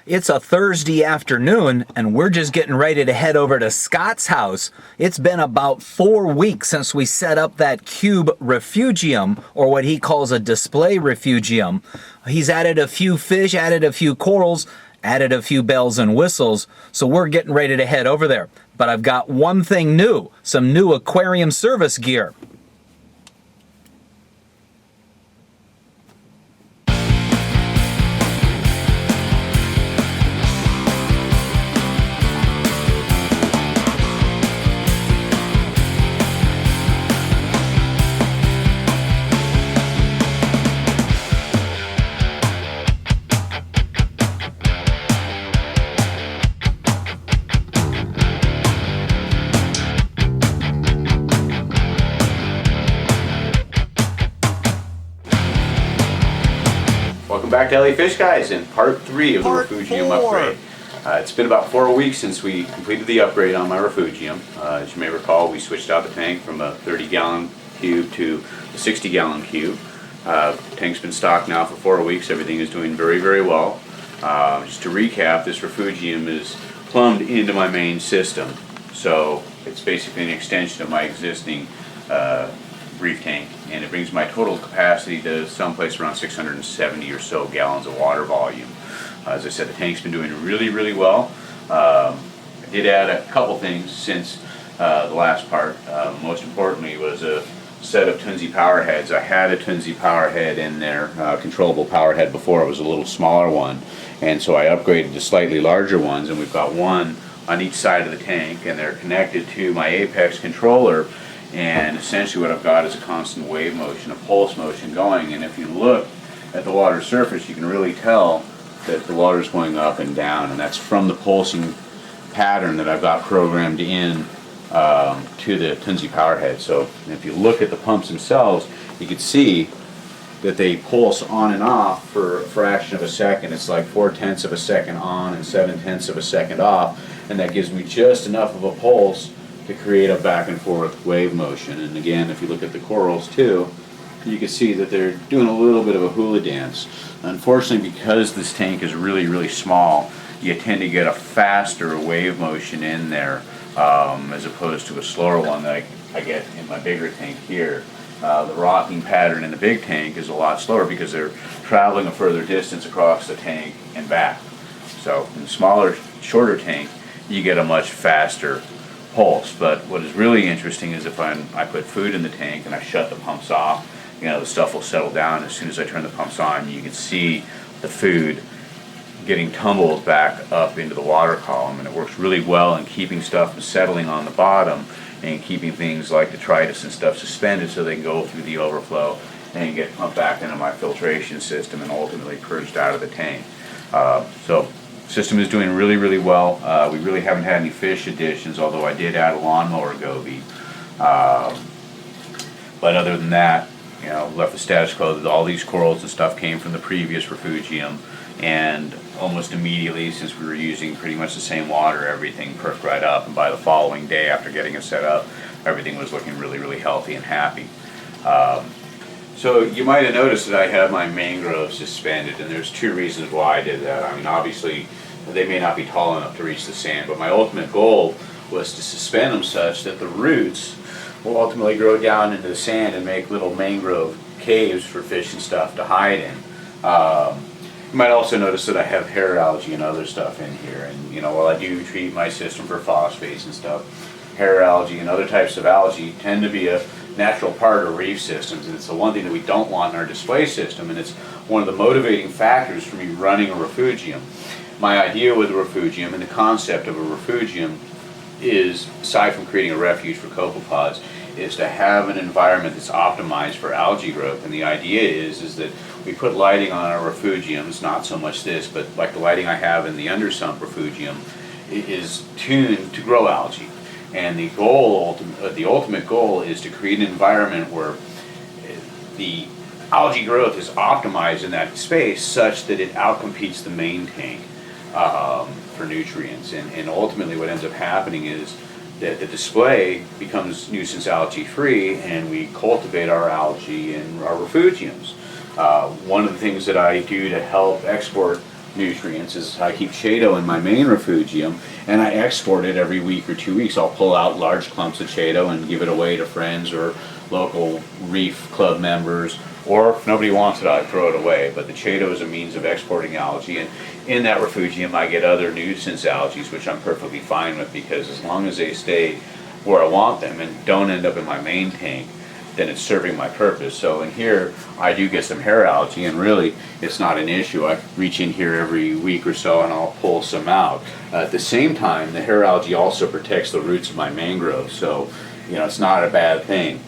It's a Thursday afternoon, and we're just getting ready to head over to Scott's house. It's been about 4 weeks since we set up that cube refugium, or what he calls a display refugium. He's added a few fish, added a few corals, added a few bells and whistles, so we're getting ready to head over there. But I've got one thing new, some new aquarium service gear. Welcome back to LA Fishguys in part 3 of the Refugium upgrade. It's been about 4 weeks since we completed the upgrade on my Refugium. As you may recall, we switched out the tank from a 30-gallon cube to a 60-gallon cube. Tank's been stocked now for 4 weeks. Everything is doing very, very well. Just to recap, this Refugium is plumbed into my main system. So it's basically an extension of my existing reef tank, and it brings my total capacity to someplace around 670 or so gallons of water volume. As I said, the tank's been doing really, really well. I did add a couple things since the last part. Most importantly was a set of Tunzi power heads. I had a Tunzi power head in there, controllable power head before. It was a little smaller one, and so I upgraded to slightly larger ones, and we've got one on each side of the tank, and they're connected to my Apex controller. And essentially what I've got is a constant wave motion, a pulse motion going, and if you look at the water surface you can really tell that the water is going up and down, and that's from the pulsing pattern that I've got programmed in to the Tunzi power head. So if you look at the pumps themselves, you can see that they pulse on and off for a fraction of a second. It's like 4/10 of a second on and 7/10 of a second off, and that gives me just enough of a pulse to create a back and forth wave motion. And again, if you look at the corals too, you can see that they're doing a little bit of a hula dance. Unfortunately, because this tank is really, really small, you tend to get a faster wave motion in there as opposed to a slower one that I get in my bigger tank here. The rocking pattern in the big tank is a lot slower because they're traveling a further distance across the tank and back. So in the smaller, shorter tank, you get a much faster pulse. But what is really interesting is if I put food in the tank and I shut the pumps off, the stuff will settle down. As soon as I turn the pumps on, you can see the food getting tumbled back up into the water column, and it works really well in keeping stuff from settling on the bottom and keeping things like detritus and stuff suspended so they can go through the overflow and get pumped back into my filtration system and ultimately purged out of the tank. So system is doing really, really well. We really haven't had any fish additions, although I did add a lawnmower goby. But other than that, left the status quo. All these corals and stuff came from the previous Refugium, and almost immediately, since we were using pretty much the same water, everything perked right up, and by the following day after getting it set up, everything was looking really, really healthy and happy. So you might have noticed that I have my mangroves suspended, and there's 2 reasons why I did that. I mean, obviously they may not be tall enough to reach the sand, but my ultimate goal was to suspend them such that the roots will ultimately grow down into the sand and make little mangrove caves for fish and stuff to hide in. You might also notice that I have hair algae and other stuff in here, and while I do treat my system for phosphates and stuff, hair algae and other types of algae tend to be a natural part of reef systems, and it's the one thing that we don't want in our display system, and it's one of the motivating factors for me running a Refugium. My idea with a Refugium and the concept of a Refugium is, aside from creating a refuge for copepods, is to have an environment that's optimized for algae growth. And the idea is that we put lighting on our Refugiums, not so much this, but like the lighting I have in the undersump Refugium is tuned to grow algae. And the goal, the ultimate goal, is to create an environment where the algae growth is optimized in that space such that it outcompetes the main tank for nutrients. And ultimately what ends up happening is that the display becomes nuisance algae free, and we cultivate our algae in our Refugiums. One of the things that I do to help export nutrients is I keep Chaeto in my main refugium, and I export it every week or 2 weeks. I'll pull out large clumps of Chaeto and give it away to friends or local reef club members, or if nobody wants it, I throw it away. But the Chaeto is a means of exporting algae, and in that refugium I get other nuisance algae, which I'm perfectly fine with, because as long as they stay where I want them and don't end up in my main tank, then it's serving my purpose. So in here I do get some hair algae, and really it's not an issue. I reach in here every week or so and I'll pull some out. At the same time, the hair algae also protects the roots of my mangroves, so it's not a bad thing.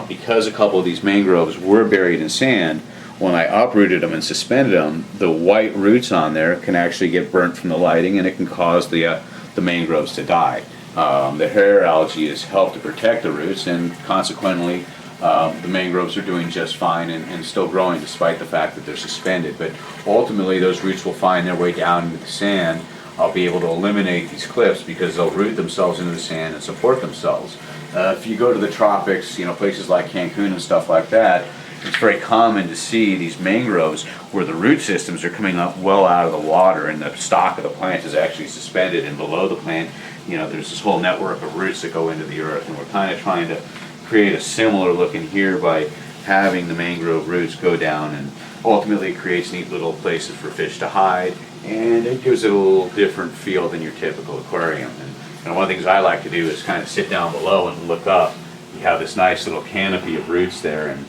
Because a couple of these mangroves were buried in sand, when I uprooted them and suspended them, the white roots on there can actually get burnt from the lighting, and it can cause the mangroves to die. The hair algae has helped to protect the roots, and consequently the mangroves are doing just fine and still growing despite the fact that they're suspended. But ultimately those roots will find their way down into the sand. I'll be able to eliminate these cliffs because they'll root themselves into the sand and support themselves. If you go to the tropics, places like Cancun and stuff like that, it's very common to see these mangroves where the root systems are coming up well out of the water, and the stalk of the plant is actually suspended, and below the plant, there's this whole network of roots that go into the earth. And we're kind of trying to create a similar look in here by having the mangrove roots go down, and ultimately it creates neat little places for fish to hide, and it gives it a little different feel than your typical aquarium. And one of the things I like to do is kind of sit down below and look up. You have this nice little canopy of roots there, and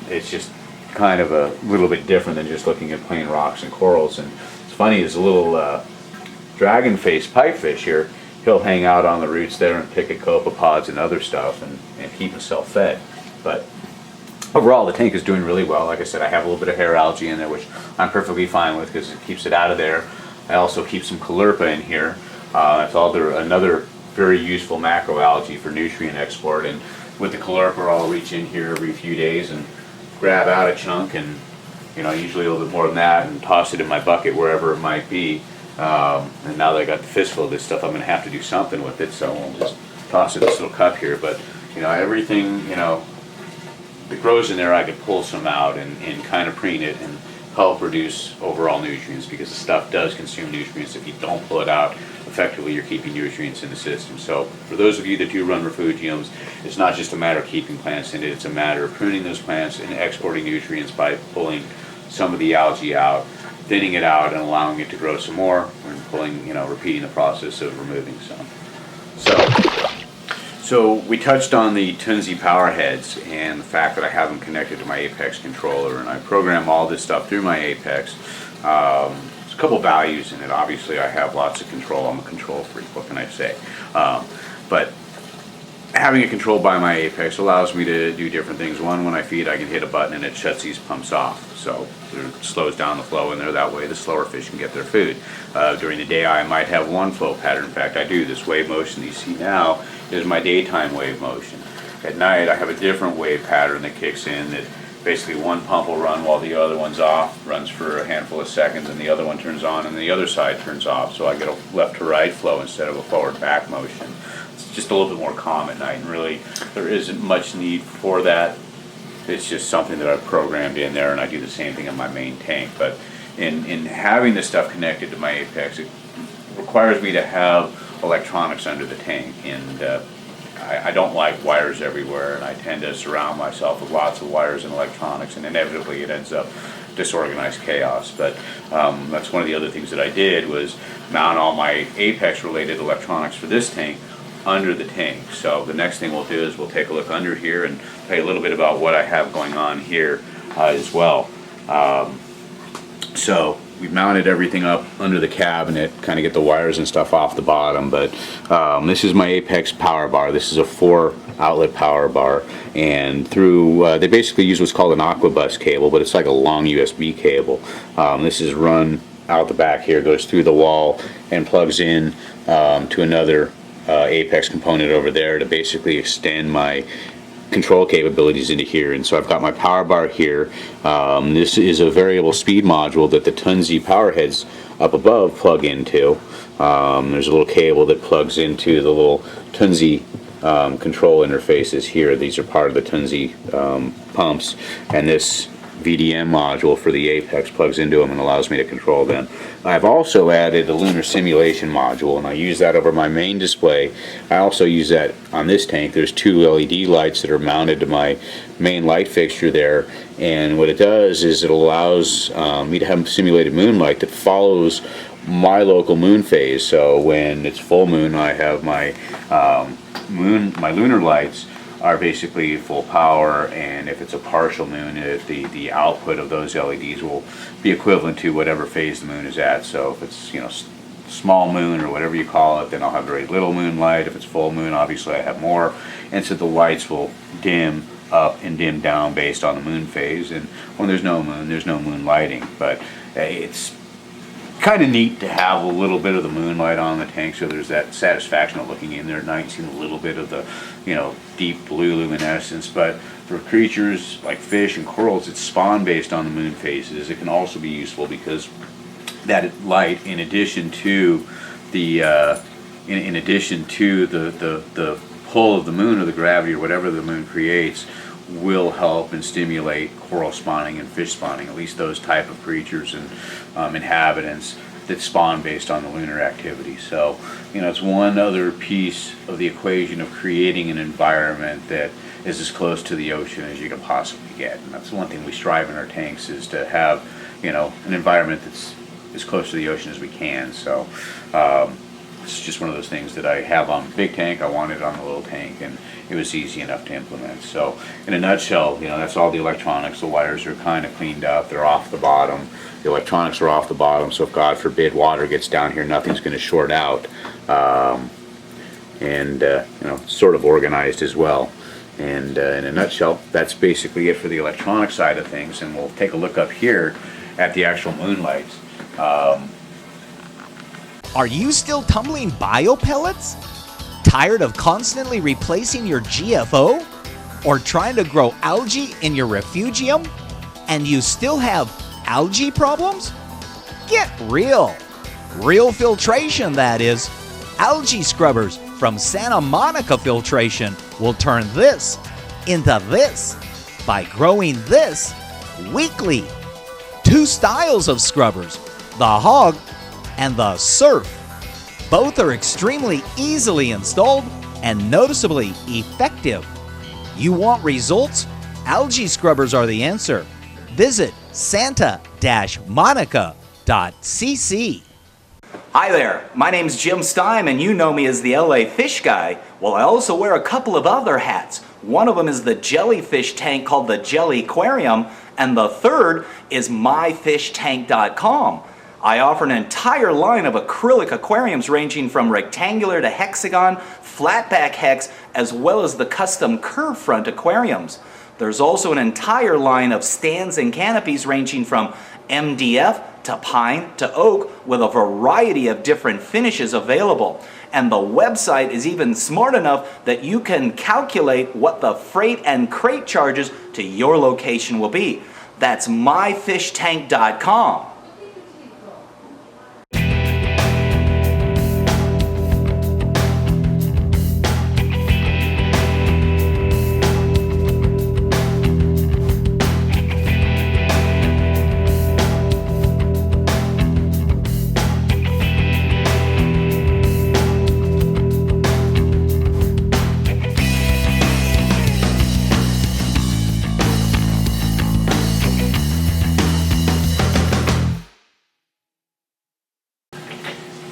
it's just kind of a little bit different than just looking at plain rocks and corals. And it's funny, there's a little dragon-faced pipefish here. He'll hang out on the roots there and pick at copepods and other stuff and keep himself fed. But overall, the tank is doing really well. Like I said, I have a little bit of hair algae in there, which I'm perfectly fine with because it keeps it out of there. I also keep some caulerpa in here. It's another very useful macroalgae for nutrient export. And with the caulerpa, I'll reach in here every few days and grab out a chunk, and usually a little bit more than that, and toss it in my bucket wherever it might be. And now that I got the fistful of this stuff, I'm going to have to do something with it, so I'll just toss it in this little cup here. But everything that grows in there, I could pull some out and kind of preen it and help reduce overall nutrients, because the stuff does consume nutrients. If you don't pull it out, effectively you're keeping nutrients in the system. So for those of you that do run refugiums, it's not just a matter of keeping plants in it, it's a matter of pruning those plants and exporting nutrients by pulling some of the algae out, thinning it out, and allowing it to grow some more, and pulling, repeating the process of removing some. So we touched on the Tunzi power heads and the fact that I have them connected to my Apex controller, and I program all this stuff through my Apex. There's a couple values in it. Obviously I have lots of control. I'm a control freak, what can I say? But having it controlled by my Apex allows me to do different things. One, when I feed, I can hit a button and it shuts these pumps off, so it slows down the flow in there. That way the slower fish can get their food. During the day I might have one flow pattern. In fact, I do. This wave motion that you see now is my daytime wave motion. At night I have a different wave pattern that kicks in, that basically one pump will run while the other one's off, runs for a handful of seconds, and the other one turns on and the other side turns off, so I get a left to right flow instead of a forward back motion. It's just a little bit more calm at night, and really there isn't much need for that. It's just something that I've programmed in there, and I do the same thing in my main tank. But in having this stuff connected to my Apex, it requires me to have electronics under the tank, and I don't like wires everywhere, and I tend to surround myself with lots of wires and electronics, and inevitably it ends up disorganized chaos. But that's one of the other things that I did, was mount all my Apex related electronics for this tank under the tank. So the next thing we'll do is we'll take a look under here and tell you a little bit about what I have going on here as well. So we've mounted everything up under the cabinet, kind of get the wires and stuff off the bottom, but this is my Apex power bar. This is a 4 outlet power bar, and through they basically use what's called an Aquabus cable, but it's like a long USB cable. This is run out the back here, goes through the wall and plugs in to another Apex component over there to basically extend my control capabilities into here. And so I've got my power bar here. This is a variable speed module that the Tunzi power heads up above plug into. There's a little cable that plugs into the little Tunzi control interfaces here. These are part of the Tunzi pumps, and this VDM module for the Apex, plugs into them and allows me to control them. I've also added the Lunar Simulation module, and I use that over my main display. I also use that on this tank. There's two LED lights that are mounted to my main light fixture there, and what it does is it allows me to have simulated moonlight that follows my local moon phase. So when it's full moon, I have my my lunar lights are basically full power, and if it's a partial moon, the output of those LEDs will be equivalent to whatever phase the moon is at. So if it's, you know, small moon or whatever you call it, then I'll have very little moonlight. If it's full moon, obviously I have more, and so the lights will dim up and dim down based on the moon phase. And when there's no moon, there's no moon lighting. But it's kind of neat to have a little bit of the moonlight on the tank, so there's that satisfaction of looking in there at night, seeing a little bit of the, you know, deep blue luminescence. But for creatures like fish and corals that spawn based on the moon phases, it can also be useful because that light, in addition to the the pull of the moon or the gravity or whatever the moon creates, will help and stimulate coral spawning and fish spawning, at least those type of creatures and inhabitants that spawn based on the lunar activity. So, you know, it's one other piece of the equation of creating an environment that is as close to the ocean as you can possibly get. And that's one thing we strive in our tanks, is to have, you know, an environment that's as close to the ocean as we can. So it's just one of those things that I have on the big tank, I wanted on the little tank, and it was easy enough to implement. So in a nutshell, you know, that's all the electronics. The wires are kind of cleaned up, they're off the bottom. The electronics are off the bottom, so if God forbid water gets down here, nothing's going to short out. You know, sort of organized as well. And in a nutshell, that's basically it for the electronic side of things. And we'll take a look up here at the actual moonlights. Are you still tumbling biopellets? Tired of constantly replacing your GFO? Or trying to grow algae in your refugium? And you still have algae problems? Get real! Real filtration, that is. Algae scrubbers from Santa Monica Filtration will turn this into this by growing this weekly. Two styles of scrubbers, the Hog and the Surf. Both are extremely easily installed and noticeably effective. You want results? Algae scrubbers are the answer. Visit santa-monica.cc. Hi there, my name's Jim Stime, and you know me as the LA Fish Guy. Well, I also wear a couple of other hats. One of them is the jellyfish tank called the Jelly Aquarium, and the third is myfishtank.com. I offer an entire line of acrylic aquariums ranging from rectangular to hexagon, flatback hex, as well as the custom curve front aquariums. There's also an entire line of stands and canopies ranging from MDF to pine to oak, with a variety of different finishes available. And the website is even smart enough that you can calculate what the freight and crate charges to your location will be. That's myfishtank.com.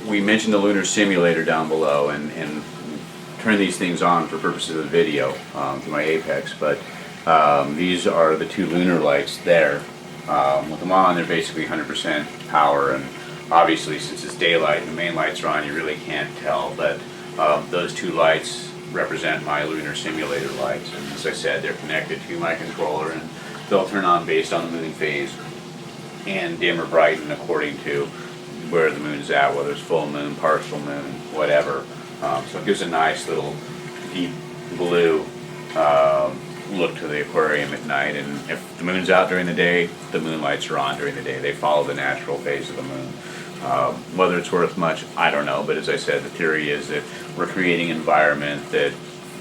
We mentioned the Lunar Simulator down below, and turn these things on for purposes of the video through my Apex, but these are the two lunar lights there. With them on, they're basically 100% power, and obviously since it's daylight and the main lights are on, you really can't tell, but those two lights represent my Lunar Simulator lights, and as I said, they're connected to my controller, and they'll turn on based on the moon phase and dim or brighten according to where the moon's at, whether it's full moon, partial moon, whatever. So it gives a nice little deep blue look to the aquarium at night. And if the moon's out during the day, the moon lights are on during the day. They follow the natural phase of the moon. Whether it's worth much, I don't know. But as I said, the theory is that we're creating an environment that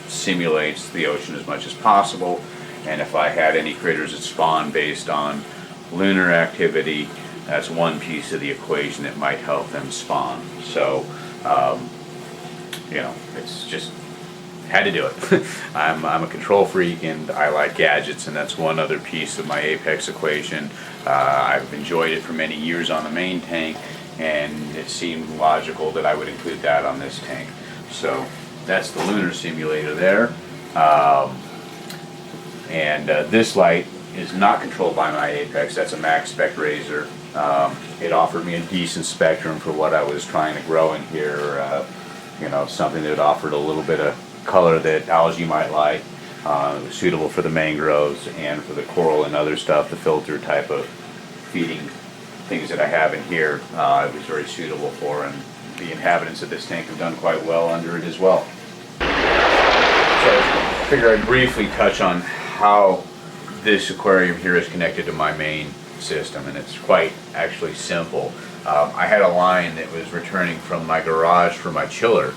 simulates the ocean as much as possible. And if I had any critters that spawn based on lunar activity, that's one piece of the equation that might help them spawn. So, you know, it's just had to do it. I'm a control freak and I like gadgets, and that's one other piece of my Apex equation. I've enjoyed it for many years on the main tank, and it seemed logical that I would include that on this tank. So that's the Lunar Simulator there. This light is not controlled by my Apex. That's a max spec razor. It offered me a decent spectrum for what I was trying to grow in here. You know, something that offered a little bit of color that algae might like. It was suitable for the mangroves and for the coral and other stuff, the filter type of feeding things that I have in here. It was very suitable for, and the inhabitants of this tank have done quite well under it as well. So I figure I'd briefly touch on how this aquarium here is connected to my main system, and it's quite actually simple. I had a line that was returning from my garage for my chiller.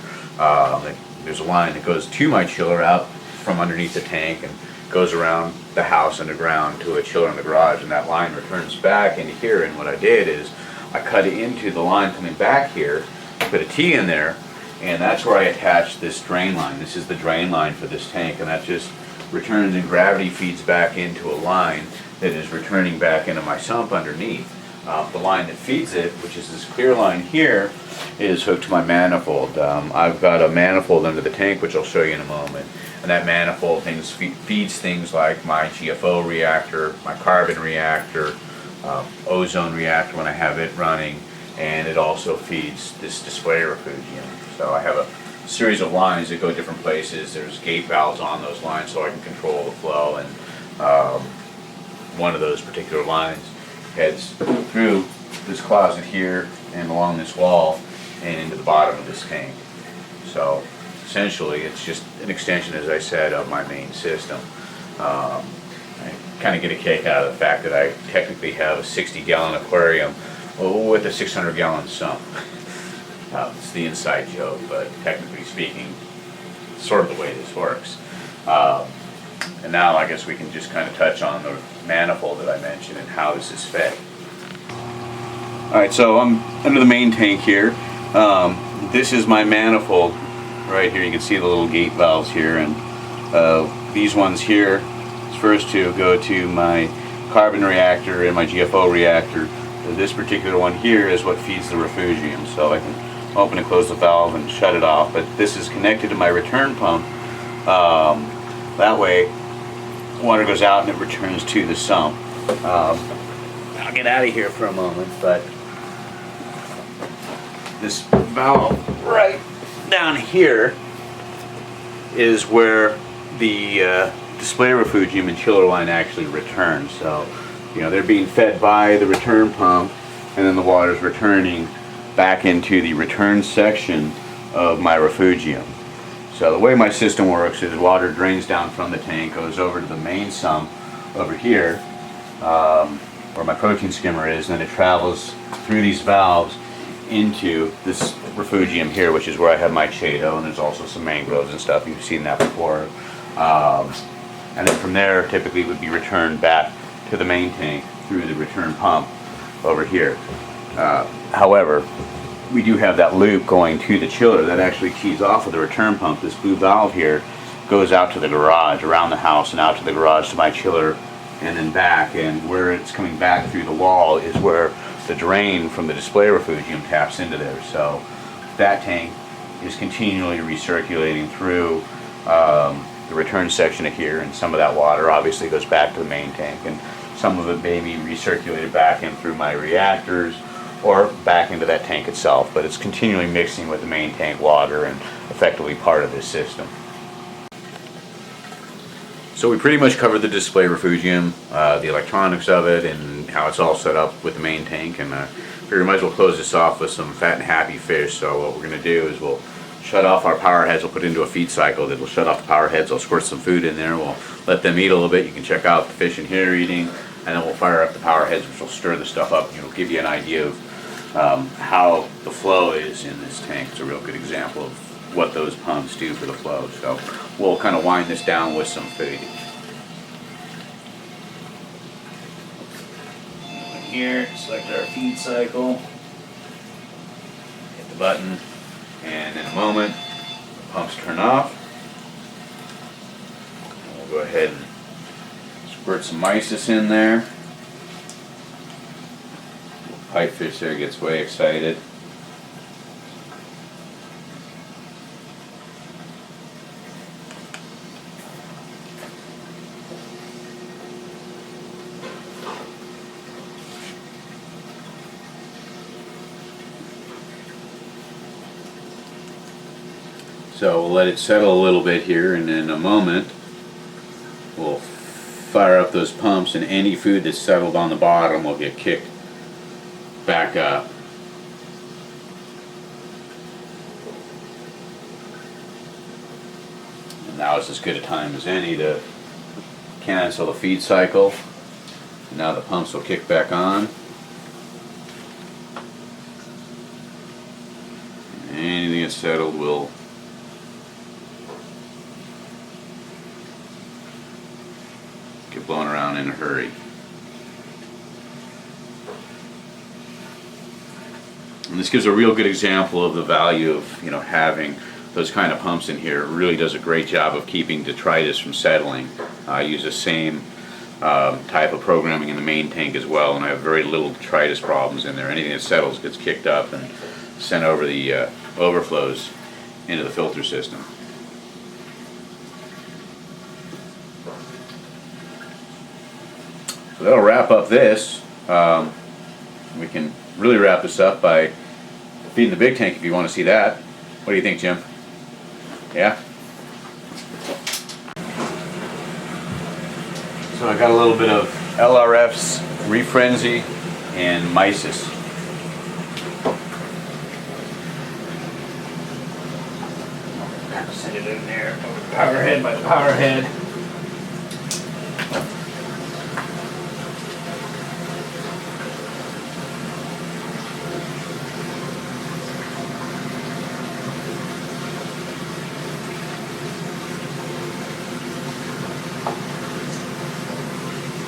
There's a line that goes to my chiller out from underneath the tank and goes around the house underground to a chiller in the garage, and that line returns back into here. And what I did is I cut it into the line coming back here, put a T in there, and that's where I attached this drain line. This is the drain line for this tank, and that just returns and gravity feeds back into a line that is returning back into my sump underneath. The line that feeds it, which is this clear line here, is hooked to my manifold. I've got a manifold under the tank, which I'll show you in a moment. And that manifold feeds things like my GFO reactor, my carbon reactor, ozone reactor when I have it running, and it also feeds this display refugium. So I have a series of lines that go different places. There's gate valves on those lines so I can control the flow, and one of those particular lines heads through this closet here and along this wall and into the bottom of this tank. So essentially it's just an extension, as I said, of my main system. I kind of get a kick out of the fact that I technically have a 60-gallon aquarium with a 600-gallon sump. It's the inside joke, but technically speaking, it's sort of the way this works. And now I guess we can just kind of touch on the manifold that I mentioned and how this is fed. Alright, so I'm under the main tank here. This is my manifold right here. You can see the little gate valves here, and these ones here is first to go to my carbon reactor and my GFO reactor. This particular one here is what feeds the refugium, so I can open and close the valve and shut it off. But this is connected to my return pump. That way water goes out and it returns to the sump. I'll get out of here for a moment, but this valve right down here is where the display refugium and chiller line actually return. So, you know, they're being fed by the return pump, and then the water's returning back into the return section of my refugium. So the way my system works is water drains down from the tank, goes over to the main sump over here, where my protein skimmer is, and then it travels through these valves into this refugium here, which is where I have my chaeto, and there's also some mangroves and stuff. You've seen that before. And then from there, typically would be returned back to the main tank through the return pump over here. However, we do have that loop going to the chiller that actually keys off of the return pump. This blue valve here goes out to the garage, around the house, and out to the garage to my chiller, and then back. And where it's coming back through the wall is where the drain from the display refugium taps into there. So that tank is continually recirculating through the return section of here, and some of that water obviously goes back to the main tank, and some of it may be recirculated back in through my reactors or back into that tank itself, but it's continually mixing with the main tank water and effectively part of this system. So we pretty much covered the display refugium, the electronics of it, and how it's all set up with the main tank, and we might as well close this off with some fat and happy fish. So what we're going to do is we'll shut off our power heads. We'll put it into a feed cycle that will shut off the power heads. I'll squirt some food in there. We'll let them eat a little bit. You can check out the fish in here eating, and then we'll fire up the power heads, which will stir the stuff up, and it'll give you an idea of how the flow is in this tank. It's a real good example of what those pumps do for the flow. So we'll kind of wind this down with some food. here, select our feed cycle, hit the button, and in a moment, the pumps turn off. We'll go ahead and squirt some mysis in there. Pipefish there gets way excited. So we'll let it settle a little bit here, and in a moment we'll fire up those pumps, and any food that's settled on the bottom will get kicked back up. And now is as good a time as any to cancel the feed cycle. And now the pumps will kick back on. Anything that's settled will get blown around in a hurry. And this gives a real good example of the value of having those kind of pumps in here. It really does a great job of keeping detritus from settling. I use the same type of programming in the main tank as well, and I have very little detritus problems in there. Anything that settles gets kicked up and sent over the overflows into the filter system. So that'll wrap up this. We can really wrap this up by feeding the big tank if you want to see that. What do you think, Jim? Yeah? So I got a little bit of LRF's Reef Frenzy and mysis. Send it in there over the power head by the power head.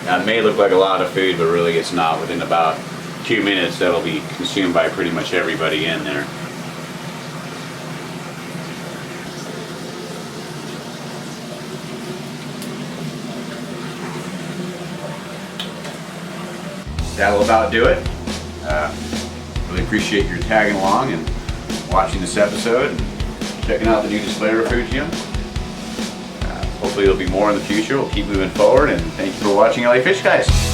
Now it may look like a lot of food, but really it's not. Within about 2 minutes that'll be consumed by pretty much everybody in there. That'll about do it. Really appreciate your tagging along and watching this episode and checking out the new display Refugium. Hopefully there'll be more in the future. We'll keep moving forward, and thank you for watching LA Fishguys.